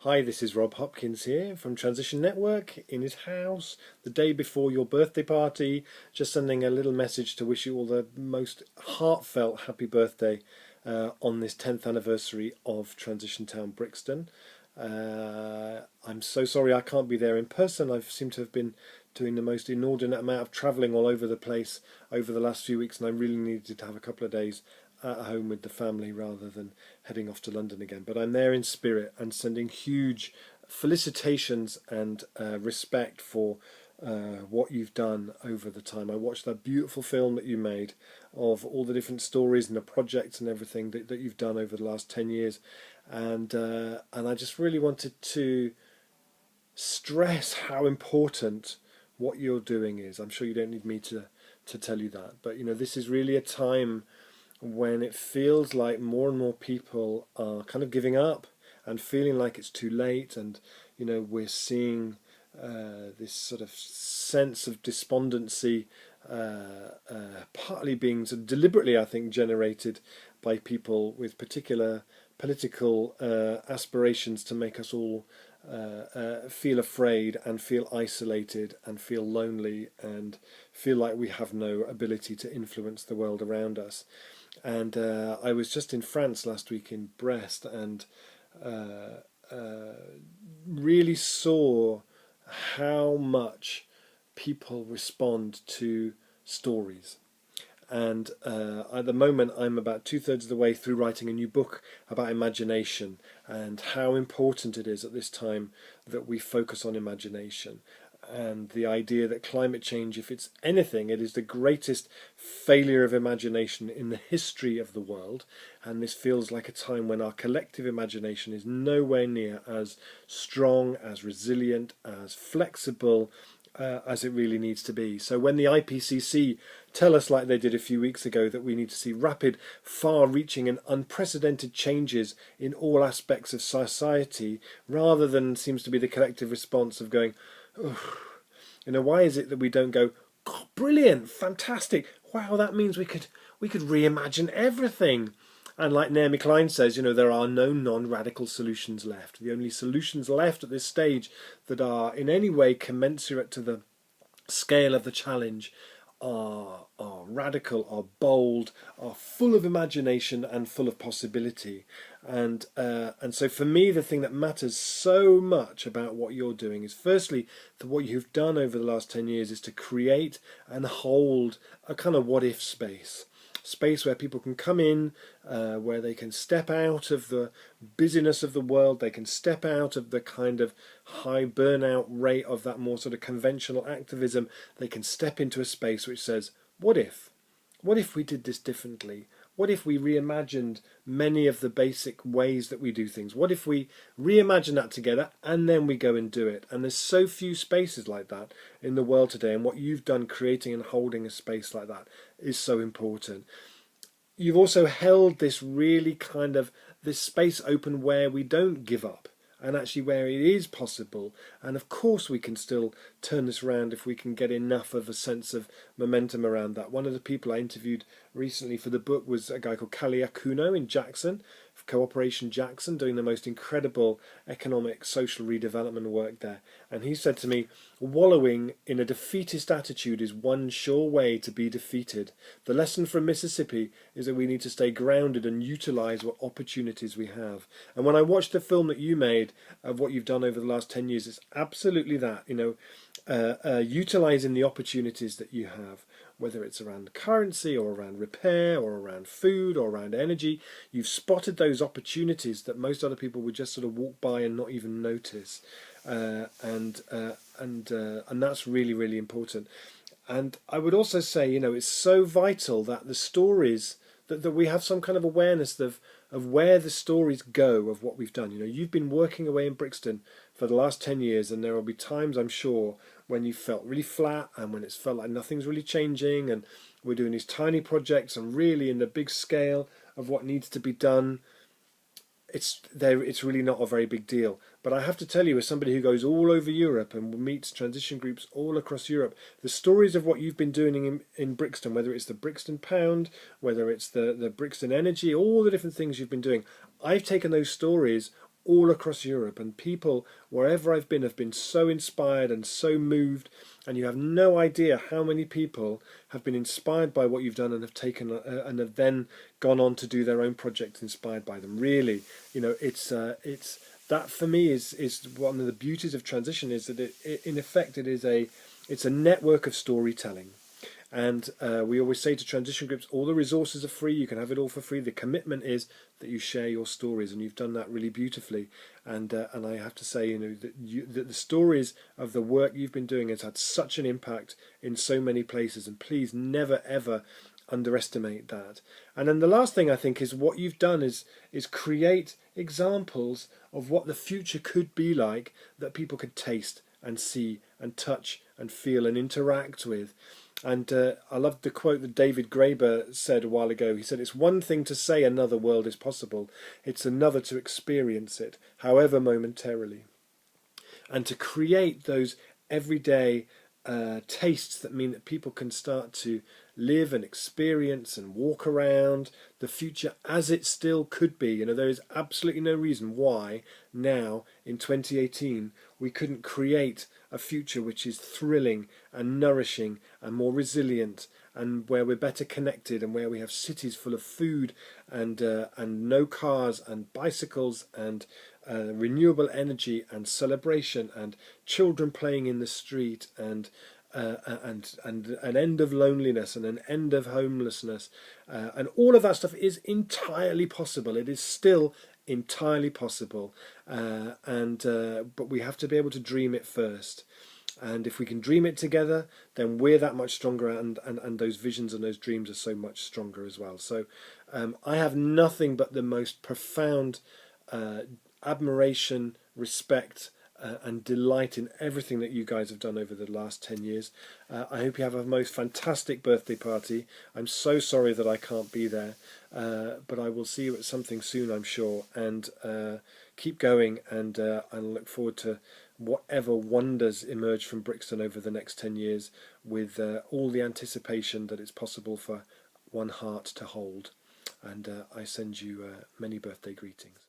Hi, this is Rob Hopkins here from Transition Network in his house the day before your birthday party. Just sending a little message to wish you all the most heartfelt happy birthday on this 10th anniversary of Transition Town Brixton. I'm so sorry I can't be there in person. I seem to have been doing the most inordinate amount of travelling all over the place over the last few weeks, and I really needed to have a couple of days at home with the family rather than heading off to London again. But I'm there in spirit and sending huge felicitations and respect for what you've done over the time. I watched that beautiful film that you made of all the different stories and the projects and everything that you've done over the last 10 years, and I just really wanted to stress how important what you're doing is. I'm sure you don't need me to tell you that, but you know, this is really a time when it feels like more and more people are kind of giving up and feeling like it's too late, and you know, we're seeing this sort of sense of despondency partly being sort of deliberately, I think, generated by people with particular political aspirations to make us all feel afraid and feel isolated and feel lonely and feel like we have no ability to influence the world around us. And I was just in France last week in Brest, and really saw how much people respond to stories. And at the moment, I'm about 2/3 of the way through writing a new book about imagination and how important it is at this time that we focus on imagination. And the idea that climate change, if it's anything, it is the greatest failure of imagination in the history of the world. And this feels like a time when our collective imagination is nowhere near as strong, as resilient, as flexible as it really needs to be. So when the IPCC tell us, like they did a few weeks ago, that we need to see rapid, far-reaching and unprecedented changes in all aspects of society, rather than seems to be the collective response of going, oh, you know, why is it that we don't go, oh, brilliant, fantastic, wow, that means we could reimagine everything. And like Naomi Klein says, you know, there are no non-radical solutions left. The only solutions left at this stage that are in any way commensurate to the scale of the challenge are radical, are bold, are full of imagination and full of possibility. And so for me, the thing that matters so much about what you're doing is, firstly, that what you've done over the last 10 years is to create and hold a kind of what-if space where people can come in, where they can step out of the busyness of the world, they can step out of the kind of high burnout rate of that more sort of conventional activism, they can step into a space which says, what if? What if we did this differently? What if we reimagined many of the basic ways that we do things? What if we reimagine that together and then we go and do it? And there's so few spaces like that in the world today, and what you've done creating and holding a space like that is so important. You've also held this really kind of, this space open where we don't give up, and actually where it is possible. And of course we can still turn this around if we can get enough of a sense of momentum around that. One of the people I interviewed recently for the book was a guy called Kali Akuno in Jackson, Cooperation Jackson, doing the most incredible economic, social redevelopment work there. And he said to me, wallowing in a defeatist attitude is one sure way to be defeated. The lesson from Mississippi is that we need to stay grounded and utilise what opportunities we have. And when I watched the film that you made of what you've done over the last 10 years, it's absolutely that, you know, utilising the opportunities that you have, whether it's around currency or around repair or around food or around energy. You've spotted those opportunities that most other people would just sort of walk by and not even notice, and that's really, really important. And I would also say, you know, it's so vital that the stories that we have some kind of awareness of where the stories go of what we've done. You know, you've been working away in Brixton for the last 10 years, and there will be times, I'm sure, when you felt really flat and when it's felt like nothing's really changing, and we're doing these tiny projects, and really in the big scale of what needs to be done, it's really not a very big deal. But I have to tell you, as somebody who goes all over Europe and meets transition groups all across Europe, the stories of what you've been doing in Brixton, whether it's the Brixton Pound, whether it's the Brixton Energy, all the different things you've been doing, I've taken those stories all across Europe, and people wherever I've been have been so inspired and so moved, and you have no idea how many people have been inspired by what you've done and have taken and have then gone on to do their own projects inspired by them. Really, it's that for me is one of the beauties of transition, is that in effect it's a network of storytelling. And we always say to transition groups, all the resources are free. You can have it all for free. The commitment is that you share your stories, and you've done that really beautifully. And I have to say, that the stories of the work you've been doing has had such an impact in so many places. And please never ever underestimate that. And then the last thing I think is what you've done is create examples of what the future could be like, that people could taste and see and touch and feel and interact with. And I loved the quote that David Graeber said a while ago. He said, "It's one thing to say another world is possible. It's another to experience it, however momentarily." And to create those everyday tastes that mean that people can start to live and experience and walk around the future as it still could be. There is absolutely no reason why now in 2018 we couldn't create a future which is thrilling and nourishing and more resilient, and where we're better connected, and where we have cities full of food and no cars and bicycles and renewable energy and celebration and children playing in the street and an end of loneliness and an end of homelessness, and all of that stuff is entirely possible. It is still entirely possible, but we have to be able to dream it first. And if we can dream it together, then we're that much stronger, and those visions and those dreams are so much stronger as well. So I have nothing but the most profound admiration, respect, and delight in everything that you guys have done over the last 10 years. I hope you have a most fantastic birthday party. I'm so sorry that I can't be there, but I will see you at something soon, I'm sure. And keep going, and I look forward to whatever wonders emerge from Brixton over the next 10 years, with all the anticipation that it's possible for one heart to hold. And I send you many birthday greetings.